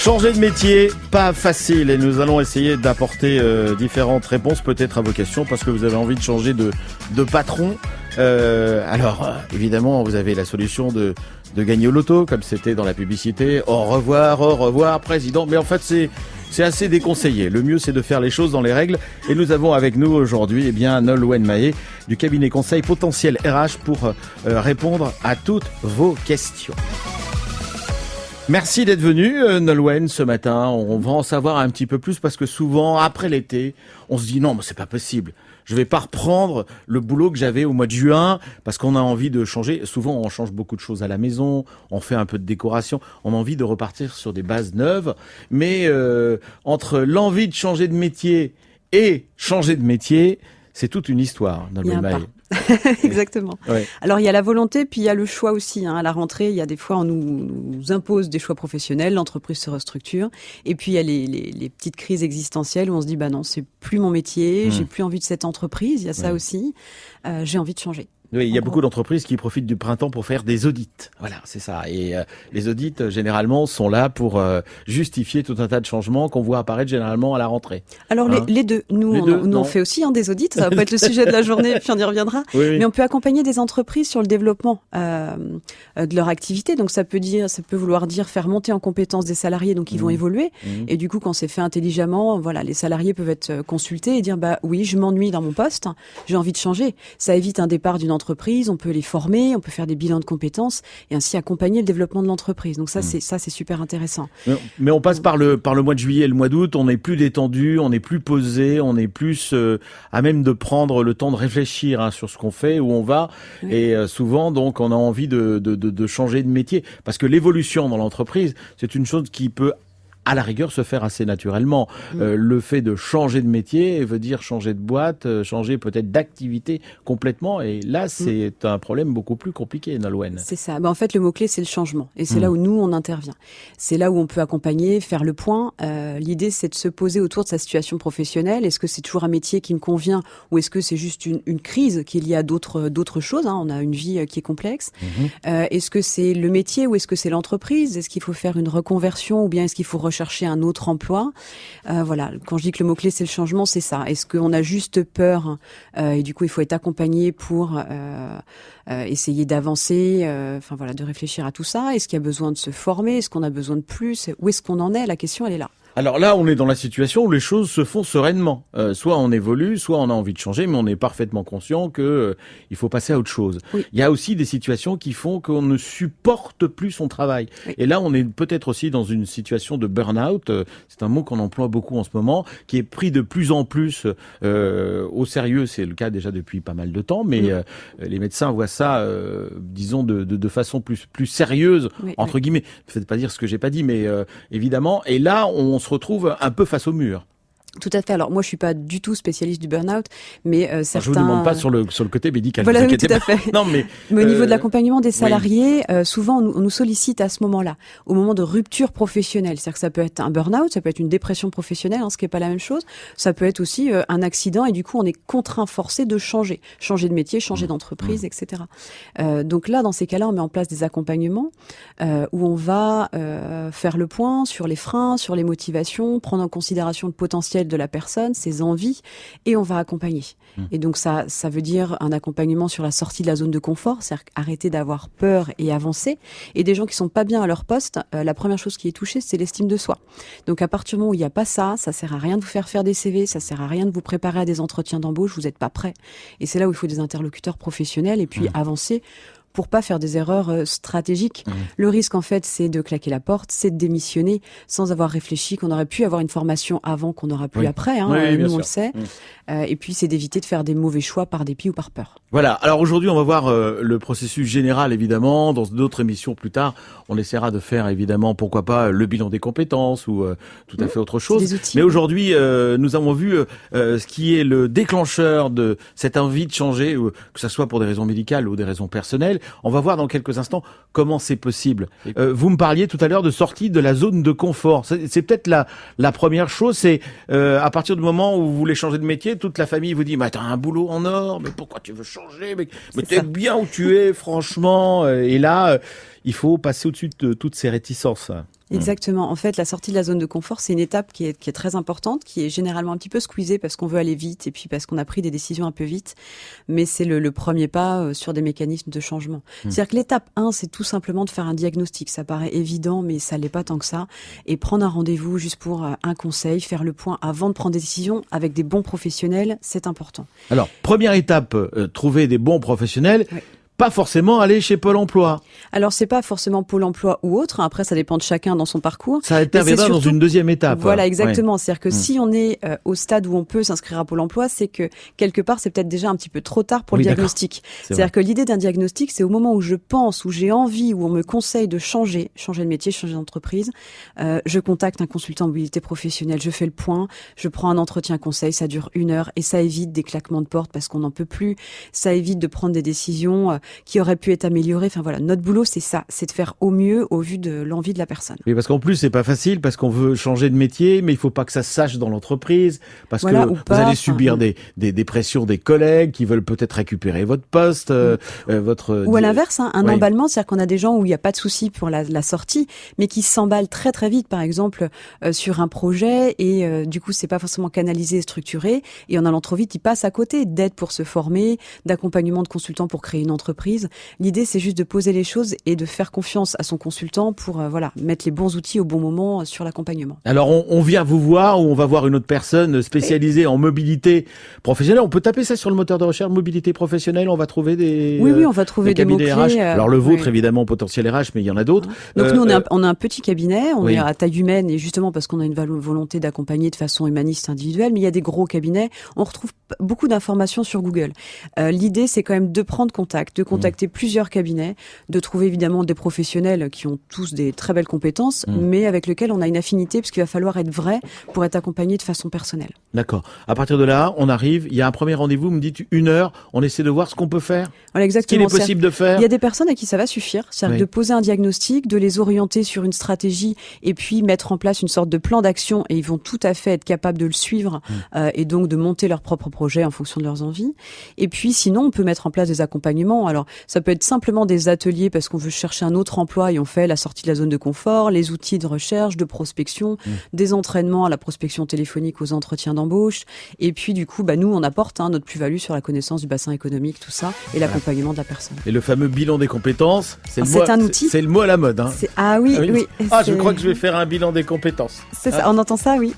Changer de métier, pas facile, et nous allons essayer d'apporter différentes réponses peut-être à vos questions parce que vous avez envie de changer de patron. Évidemment, vous avez la solution de gagner au loto, comme c'était dans la publicité. Au revoir, président. Mais en fait, c'est assez déconseillé. Le mieux, c'est de faire les choses dans les règles. Et nous avons avec nous aujourd'hui, Nolwenn Mahé du cabinet conseil Potentiel RH pour répondre à toutes vos questions. Merci d'être venu, Nolwenn, ce matin. On va en savoir un petit peu plus parce que souvent, après l'été, on se dit non, mais c'est pas possible. Je vais pas reprendre le boulot que j'avais au mois de juin parce qu'on a envie de changer. Souvent, on change beaucoup de choses à la maison, on fait un peu de décoration, on a envie de repartir sur des bases neuves. Mais entre l'envie de changer de métier et changer de métier, c'est toute une histoire, Nolwenn Mahé. Exactement. Ouais. Alors, il y a la volonté, puis il y a le choix aussi. À la rentrée, il y a des fois, on nous impose des choix professionnels, l'entreprise se restructure. Et puis, il y a les petites crises existentielles où on se dit, bah non, c'est plus mon métier, j'ai plus envie de cette entreprise. Il y a ça aussi. J'ai envie de changer. Oui, il y a beaucoup d'entreprises qui profitent du printemps pour faire des audits. Voilà, c'est ça. Et les audits, généralement, sont là pour justifier tout un tas de changements qu'on voit apparaître généralement à la rentrée. Alors, les deux. Nous, on fait aussi des audits. Ça va pas être le sujet de la journée, puis on y reviendra. Oui. Mais on peut accompagner des entreprises sur le développement de leur activité. Donc, ça peut vouloir dire faire monter en compétence des salariés, donc ils vont évoluer. Et du coup, quand c'est fait intelligemment, voilà, les salariés peuvent être consultés et dire, bah oui, je m'ennuie dans mon poste, j'ai envie de changer. Ça évite un départ d'une entreprise, on peut les former, on peut faire des bilans de compétences et ainsi accompagner le développement de l'entreprise. Donc ça, c'est super intéressant. Mais on passe par le mois de juillet et le mois d'août, on est plus détendu, on est plus posé, on est plus à même de prendre le temps de réfléchir sur ce qu'on fait, où on va. Oui. Et souvent, donc, on a envie de changer de métier. Parce que l'évolution dans l'entreprise, c'est une chose qui peut à la rigueur se faire assez naturellement. Le fait de changer de métier veut dire changer de boîte, changer peut-être d'activité complètement. Et là, c'est un problème beaucoup plus compliqué, Nolwenn. C'est ça. En fait, le mot-clé, c'est le changement. Et c'est là où nous, on intervient. C'est là où on peut accompagner, faire le point. L'idée, c'est de se poser autour de sa situation professionnelle. Est-ce que c'est toujours un métier qui me convient ou est-ce que c'est juste une crise qui est liée à d'autres choses, On a une vie qui est complexe. Est-ce que c'est le métier ou est-ce que c'est l'entreprise? Est-ce qu'il faut faire une reconversion ou bien est-ce qu'il faut rechercher un autre emploi? Voilà. Quand je dis que le mot-clé, c'est le changement, c'est ça. Est-ce qu'on a juste peur et du coup, il faut être accompagné pour essayer d'avancer, de réfléchir à tout ça? Est-ce qu'il y a besoin de se former? Est-ce qu'on a besoin de plus? Où est-ce qu'on en est? La question, elle est là. Alors là, on est dans la situation où les choses se font sereinement. Soit on évolue, soit on a envie de changer, mais on est parfaitement conscient que il faut passer à autre chose. Oui. Il y a aussi des situations qui font qu'on ne supporte plus son travail. Oui. Et là, on est peut-être aussi dans une situation de burn-out. C'est un mot qu'on emploie beaucoup en ce moment, qui est pris de plus en plus au sérieux. C'est le cas déjà depuis pas mal de temps, mais les médecins voient ça, disons, de façon plus sérieuse, entre guillemets. Ne faites pas dire ce que j'ai pas dit, mais évidemment. Et là, on se retrouve un peu face au mur. Tout à fait. Alors moi, je suis pas du tout spécialiste du burn-out, mais certains. Je vous demande pas sur le côté médical. Voilà, tout à fait. Non, mais au niveau de l'accompagnement des salariés, souvent on nous sollicite à ce moment-là, au moment de rupture professionnelle. C'est-à-dire que ça peut être un burn-out, ça peut être une dépression professionnelle, ce qui est pas la même chose. Ça peut être aussi un accident et du coup on est contraint, forcé de changer de métier, changer d'entreprise, etc. Donc là, dans ces cas-là, on met en place des accompagnements où on va faire le point sur les freins, sur les motivations, prendre en considération le potentiel de la personne, ses envies, et on va accompagner. Et donc ça veut dire un accompagnement sur la sortie de la zone de confort, c'est-à-dire arrêter d'avoir peur et avancer. Et des gens qui sont pas bien à leur poste, la première chose qui est touchée, c'est l'estime de soi. Donc à partir du moment où il n'y a pas ça sert à rien de vous faire des CV, ça sert à rien de vous préparer à des entretiens d'embauche, vous n'êtes pas prêt. Et c'est là où il faut des interlocuteurs professionnels et puis avancer pour pas faire des erreurs stratégiques. Le risque, en fait, c'est de claquer la porte, c'est de démissionner sans avoir réfléchi qu'on aurait pu avoir une formation avant, qu'on aura pu après. Nous, on le sait. Et puis, c'est d'éviter de faire des mauvais choix par dépit ou par peur. Voilà. Alors aujourd'hui, on va voir le processus général, évidemment. Dans d'autres émissions plus tard, on essaiera de faire, évidemment, pourquoi pas, le bilan des compétences ou tout à fait autre chose. Mais aujourd'hui, nous avons vu ce qui est le déclencheur de cette envie de changer, que ce soit pour des raisons médicales ou des raisons personnelles. On va voir dans quelques instants comment c'est possible. Vous me parliez tout à l'heure de sortie de la zone de confort. C'est peut-être la première chose, c'est à partir du moment où vous voulez changer de métier, toute la famille vous dit « Mais t'as un boulot en or, mais pourquoi tu veux changer? Mais t'es bien où tu es, franchement. » Et là, il faut passer au-dessus de toutes ces réticences. Exactement. En fait, la sortie de la zone de confort, c'est une étape qui est très importante, qui est généralement un petit peu squeezée parce qu'on veut aller vite et puis parce qu'on a pris des décisions un peu vite. Mais c'est le premier pas sur des mécanismes de changement. C'est-à-dire que l'étape 1, c'est tout simplement de faire un diagnostic. Ça paraît évident, mais ça l'est pas tant que ça. Et prendre un rendez-vous juste pour un conseil, faire le point avant de prendre des décisions avec des bons professionnels, c'est important. Alors, première étape, trouver des bons professionnels. Oui. Pas forcément aller chez Pôle emploi. Alors, c'est pas forcément Pôle emploi ou autre. Après, ça dépend de chacun dans son parcours. Ça interviendra dans une deuxième étape. Voilà, exactement. C'est-à-dire que si on est au stade où on peut s'inscrire à Pôle emploi, c'est que quelque part, c'est peut-être déjà un petit peu trop tard pour le diagnostic. C'est-à-dire que l'idée d'un diagnostic, c'est au moment où je pense, où j'ai envie, où on me conseille de changer de métier, changer d'entreprise, je contacte un consultant en mobilité professionnelle, je fais le point, je prends un entretien conseil, ça dure 1 heure et ça évite des claquements de porte parce qu'on n'en peut plus. Ça évite de prendre des décisions qui auraient pu être améliorées. Enfin voilà, notre boulot, c'est ça, c'est de faire au mieux au vu de l'envie de la personne. Oui, parce qu'en plus, c'est pas facile parce qu'on veut changer de métier, mais il faut pas que ça se sache dans l'entreprise parce que vous allez subir des pressions des collègues qui veulent peut-être récupérer votre poste, votre... Ou à l'inverse, un emballement, c'est-à-dire qu'on a des gens où il n'y a pas de souci pour la sortie, mais qui s'emballent très très vite, par exemple, sur un projet et du coup, c'est pas forcément canalisé et structuré et en allant trop vite, ils passent à côté d'aide pour se former, d'accompagnement de consultants pour créer une entreprise. L'idée, c'est juste de poser les choses et de faire confiance à son consultant pour mettre les bons outils au bon moment sur l'accompagnement. Alors, on vient vous voir ou on va voir une autre personne spécialisée en mobilité professionnelle. On peut taper ça sur le moteur de recherche, mobilité professionnelle, on va trouver des... Oui, on va trouver des mots-clés. RH. Alors, le vôtre, évidemment, potentiel RH, mais il y en a d'autres. Donc, nous, on a un petit cabinet, on est à taille humaine et justement parce qu'on a une volonté d'accompagner de façon humaniste individuelle, mais il y a des gros cabinets. On retrouve beaucoup d'informations sur Google. L'idée, c'est quand même de prendre contact, de contacter plusieurs cabinets, de trouver évidemment des professionnels qui ont tous des très belles compétences, mais avec lesquels on a une affinité, parce qu'il va falloir être vrai pour être accompagné de façon personnelle. D'accord. À partir de là, on arrive, il y a un premier rendez-vous, vous me dites 1 heure, on essaie de voir ce qu'on peut faire. Voilà, exactement. Ce qu'il est possible de faire. Il y a des personnes à qui ça va suffire, c'est-à-dire de poser un diagnostic, de les orienter sur une stratégie et puis mettre en place une sorte de plan d'action et ils vont tout à fait être capables de le suivre et donc de monter leur propre projet en fonction de leurs envies. Et puis sinon, on peut mettre en place des accompagnements. Alors, ça peut être simplement des ateliers parce qu'on veut chercher un autre emploi et on fait la sortie de la zone de confort, les outils de recherche, de prospection, des entraînements à la prospection téléphonique, aux entretiens d'embauche. Et puis du coup, nous, on apporte notre plus-value sur la connaissance du bassin économique, tout ça, et l'accompagnement de la personne. Et le fameux bilan des compétences, c'est un outil. C'est le mot à la mode. Hein. Ah oui. Je crois que je vais faire un bilan des compétences. C'est ça, on entend ça, oui.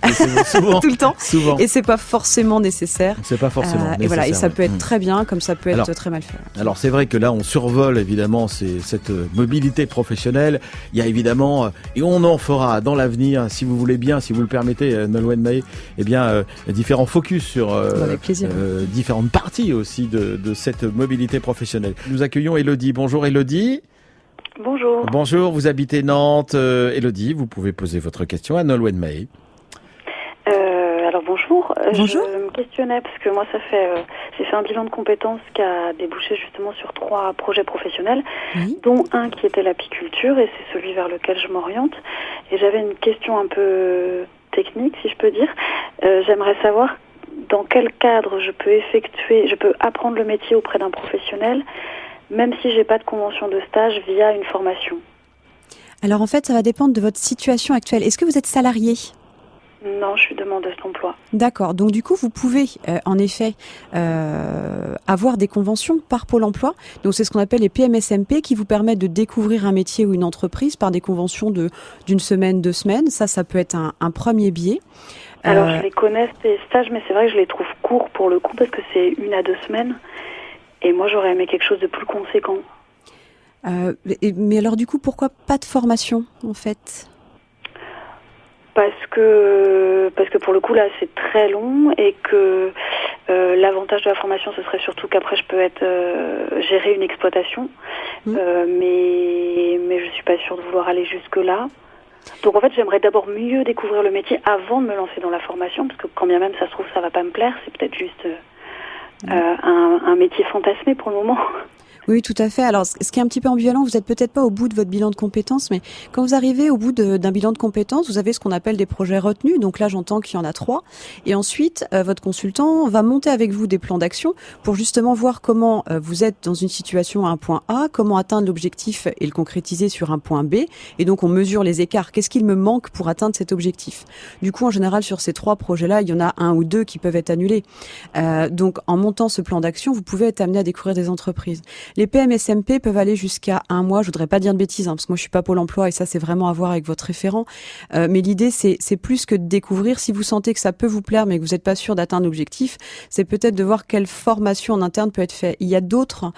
Souvent, tout le temps. Souvent. Et c'est pas forcément nécessaire. C'est pas forcément nécessaire. Et voilà, et ça peut être très bien, comme ça peut être très mal fait. Alors c'est vrai que là, on survole évidemment cette mobilité professionnelle. Il y a évidemment, et on en fera dans l'avenir, si vous voulez bien, si vous le permettez, Nolwenn Mahé, différents focus sur différentes parties aussi de cette mobilité professionnelle. Nous accueillons Élodie. Bonjour Élodie. Bonjour. Bonjour, vous habitez Nantes. Élodie, vous pouvez poser votre question à Nolwenn Mahé. Alors bonjour. Bonjour. Je me questionnais parce que moi j'ai fait un bilan de compétences qui a débouché justement sur 3 projets professionnels, dont un qui était l'apiculture et c'est celui vers lequel je m'oriente. Et j'avais une question un peu technique, si je peux dire. J'aimerais savoir dans quel cadre je peux apprendre le métier auprès d'un professionnel, même si j'ai pas de convention de stage via une formation. Alors en fait, ça va dépendre de votre situation actuelle. Est-ce que vous êtes salarié ? Non, je suis demandeuse d'emploi. D'accord. Donc du coup, vous pouvez en effet avoir des conventions par Pôle emploi. Donc c'est ce qu'on appelle les PMSMP qui vous permettent de découvrir un métier ou une entreprise par des conventions d'une semaine, 2 semaines. Ça peut être un premier biais. Alors je les connais ces stages, mais c'est vrai que je les trouve courts pour le coup parce que c'est 1 à 2 semaines. Et moi, j'aurais aimé quelque chose de plus conséquent. Mais alors du coup, pourquoi pas de formation en fait ? Parce que pour le coup là c'est très long et que l'avantage de la formation ce serait surtout qu'après je peux gérer une exploitation, mais je suis pas sûre de vouloir aller jusque là. Donc en fait j'aimerais d'abord mieux découvrir le métier avant de me lancer dans la formation parce que quand bien même ça se trouve ça va pas me plaire, c'est peut-être juste un métier fantasmé pour le moment. Oui, tout à fait. Alors, ce qui est un petit peu ambivalent, vous n'êtes peut-être pas au bout de votre bilan de compétences, mais quand vous arrivez au bout d'un bilan de compétences, vous avez ce qu'on appelle des projets retenus. Donc là, j'entends qu'il y en a 3. Et ensuite, votre consultant va monter avec vous des plans d'action pour justement voir comment vous êtes dans une situation à un point A, comment atteindre l'objectif et le concrétiser sur un point B. Et donc, on mesure les écarts. Qu'est-ce qu'il me manque pour atteindre cet objectif? Du coup, en général, sur ces 3 projets-là, il y en a 1 ou 2 qui peuvent être annulés. Donc, en montant ce plan d'action, vous pouvez être amené à découvrir des entreprises. Les PMSMP peuvent aller jusqu'à 1 mois. Je voudrais pas dire de bêtises, parce que moi je suis pas Pôle emploi et ça c'est vraiment à voir avec votre référent. Mais l'idée c'est plus que de découvrir. Si vous sentez que ça peut vous plaire, mais que vous n'êtes pas sûr d'atteindre l'objectif, c'est peut-être de voir quelle formation en interne peut être faite. Il y a d'autres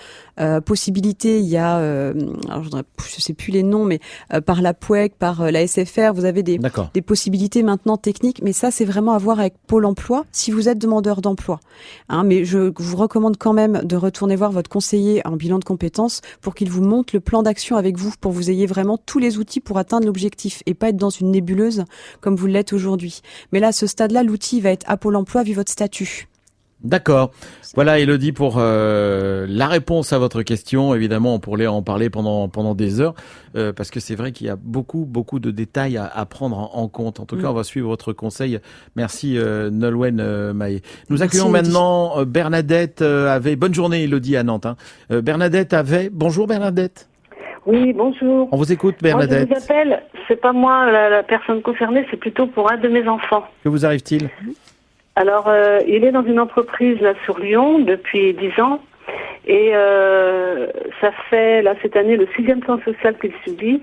possibilités. Il y a, alors je sais plus les noms, mais par la POEC, par la SFR, vous avez des possibilités maintenant techniques. Mais ça c'est vraiment à voir avec Pôle emploi si vous êtes demandeur d'emploi. Mais je vous recommande quand même de retourner voir votre conseiller en bilan de compétences pour qu'il vous montre le plan d'action avec vous, pour que vous ayez vraiment tous les outils pour atteindre l'objectif et pas être dans une nébuleuse comme vous l'êtes aujourd'hui. Mais là, à ce stade-là, l'outil va être à Pôle emploi vu votre statut. D'accord. Voilà, Élodie, pour la réponse à votre question. Évidemment, on pourrait en parler pendant des heures, parce que c'est vrai qu'il y a beaucoup de détails à prendre en compte. En tout cas, on va suivre votre conseil. Merci, Nolwenn Mahé. Nous accueillons maintenant Bernadette Havet. Bonne journée, Élodie, à Nantes. Bernadette Havet. Bonjour, Bernadette. Oui, bonjour. On vous écoute, Bernadette. Moi, je vous appelle. C'est pas moi la personne concernée, c'est plutôt pour un de mes enfants. Que vous arrive-t-il ? Alors, il est dans une entreprise là sur Lyon depuis 10 ans et ça fait là cette année le 6e plan social qu'il subit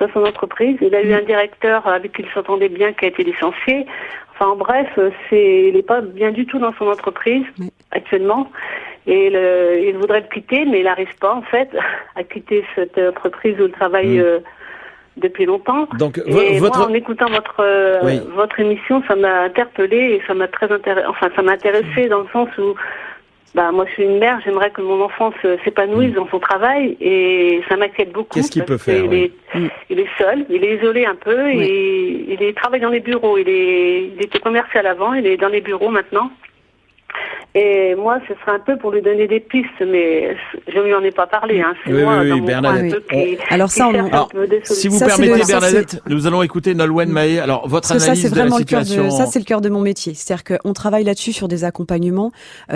dans son entreprise. Il a eu un directeur avec qui il s'entendait bien qui a été licencié. Enfin, en bref, il n'est pas bien du tout dans son entreprise actuellement et il voudrait le quitter, mais il n'arrive pas en fait à quitter cette entreprise où il travaille. Depuis longtemps. Donc, moi, en écoutant votre émission, ça m'a interpellée et ça m'a ça m'a intéressée dans le sens où, moi, je suis une mère, j'aimerais que mon enfant s'épanouisse dans son travail et ça m'inquiète beaucoup. Qu'est-ce qu'il peut faire? Il est seul, il est isolé un peu et il travaille dans les bureaux. Il était commercial avant, il est dans les bureaux maintenant. Et moi, ce serait un peu pour lui donner des pistes, mais je lui en ai pas parlé. C'est moi, dans mon Bernadette. Alors ça, si vous permettez, Bernadette, nous allons écouter Nolwenn Mahé. Alors, votre analyse de la situation. Ça, c'est le cœur de mon métier. C'est-à-dire qu'on travaille là-dessus sur des accompagnements,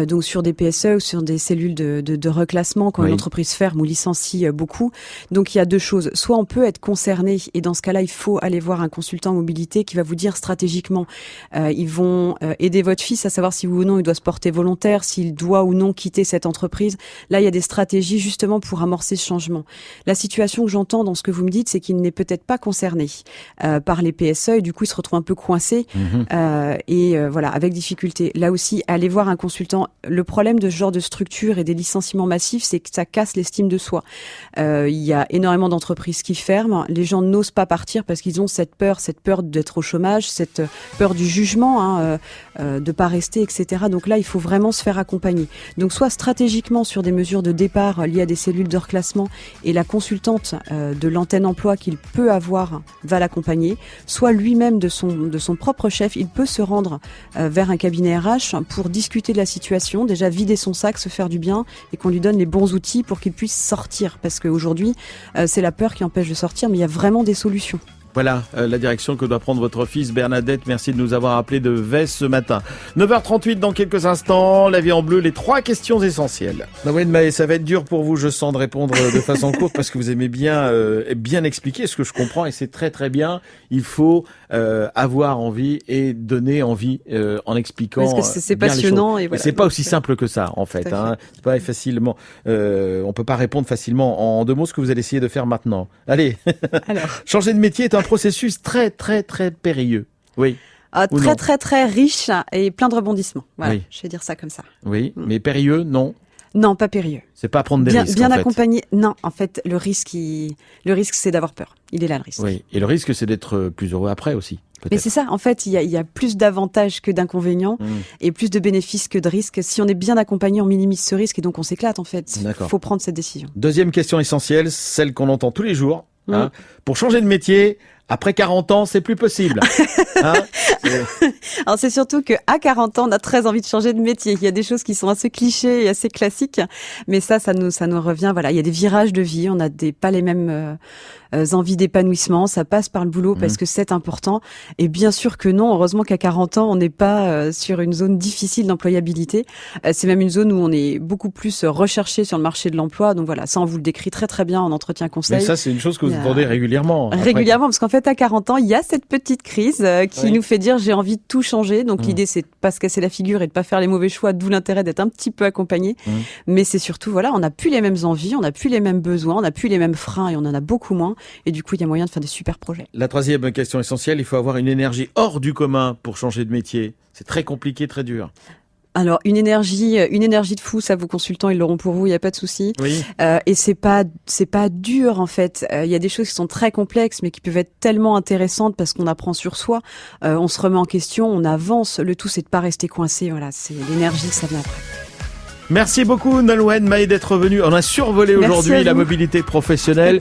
donc sur des PSE ou sur des cellules de reclassement quand une entreprise ferme ou licencie beaucoup. Donc, il y a 2 choses. Soit on peut être concerné, et dans ce cas-là, il faut aller voir un consultant mobilité qui va vous dire stratégiquement, ils vont aider votre fils à savoir si oui ou non il doit se porter volontaire, s'il doit ou non quitter cette entreprise. Là, il y a des stratégies justement pour amorcer ce changement. La situation que j'entends dans ce que vous me dites, c'est qu'il n'est peut-être pas concerné par les PSE et du coup, il se retrouve un peu coincé voilà, avec difficulté. Là aussi, aller voir un consultant. Le problème de ce genre de structure et des licenciements massifs, c'est que ça casse l'estime de soi. Il y a énormément d'entreprises qui ferment. Les gens n'osent pas partir parce qu'ils ont cette peur d'être au chômage, cette peur du jugement, de pas rester, etc. Donc là, il faut vraiment se faire accompagner. Donc soit stratégiquement sur des mesures de départ liées à des cellules de reclassement et la consultante de l'antenne emploi qu'il peut avoir va l'accompagner, soit lui-même de son propre chef, il peut se rendre vers un cabinet RH pour discuter de la situation, déjà vider son sac, se faire du bien et qu'on lui donne les bons outils pour qu'il puisse sortir. Parce qu'aujourd'hui, c'est la peur qui empêche de sortir, mais il y a vraiment des solutions. Voilà la direction que doit prendre votre fils, Bernadette. Merci de nous avoir appelé de Vesse ce matin. 9h38 dans quelques instants. La vie en bleu, les 3 questions essentielles. Nolwenn Mahé, ça va être dur pour vous, je sens, de répondre de façon courte parce que vous aimez bien expliquer ce que je comprends et c'est très très bien. Il faut avoir envie et donner envie en expliquant. Parce que c'est passionnant et voilà. C'est pas aussi simple que ça en fait. C'est pas facilement. On peut pas répondre facilement en 2 mots. Ce que vous allez essayer de faire maintenant. Allez. Alors. Changer de métier est un processus très très très périlleux. Oui. Très riche et plein de rebondissements. Voilà, je vais dire ça comme ça. Oui, mais périlleux, non. Non, pas périlleux. C'est pas prendre des risques. Bien accompagné. Non, en fait, le risque, c'est d'avoir peur. Il est là le risque. Oui, et le risque, c'est d'être plus heureux après aussi. Peut-être. Mais c'est ça, en fait, il y a plus d'avantages que d'inconvénients et plus de bénéfices que de risques. Si on est bien accompagné, on minimise ce risque et donc on s'éclate en fait. Il faut prendre cette décision. Deuxième question essentielle, celle qu'on entend tous les jours. Pour changer de métier, Après 40 ans, c'est plus possible. Hein, alors c'est surtout qu'à 40 ans, on a très envie de changer de métier. Il y a des choses qui sont assez clichés et assez classiques, mais ça nous revient. Voilà, il y a des virages de vie, on n'a pas les mêmes envies d'épanouissement. Ça passe par le boulot parce que c'est important. Et bien sûr que non. Heureusement qu'à 40 ans, on n'est pas sur une zone difficile d'employabilité. C'est même une zone où on est beaucoup plus recherché sur le marché de l'emploi. Donc voilà, ça on vous le décrit très très bien en entretien conseil. Mais ça, c'est une chose que vous entendez régulièrement. Régulièrement, parce qu'en fait, à 40 ans, il y a cette petite crise qui nous fait dire j'ai envie de tout changer. Donc l'idée, c'est de pas se casser la figure et de pas faire les mauvais choix, d'où l'intérêt d'être un petit peu accompagné. Mais c'est surtout, voilà, on n'a plus les mêmes envies, on n'a plus les mêmes besoins, on n'a plus les mêmes freins et on en a beaucoup moins. Et du coup, il y a moyen de faire des super projets. La troisième question essentielle, il faut avoir une énergie hors du commun pour changer de métier. C'est très compliqué, très dur. Alors une énergie de fou, ça vos consultants ils l'auront pour vous, il y a pas de souci. Oui. Et c'est pas dur en fait. Il y a des choses qui sont très complexes mais qui peuvent être tellement intéressantes parce qu'on apprend sur soi, on se remet en question, on avance. Le tout c'est de pas rester coincé. Voilà, c'est l'énergie, ça vient après. Merci beaucoup Nolwenn Mahé d'être venue. On a survolé aujourd'hui la mobilité professionnelle.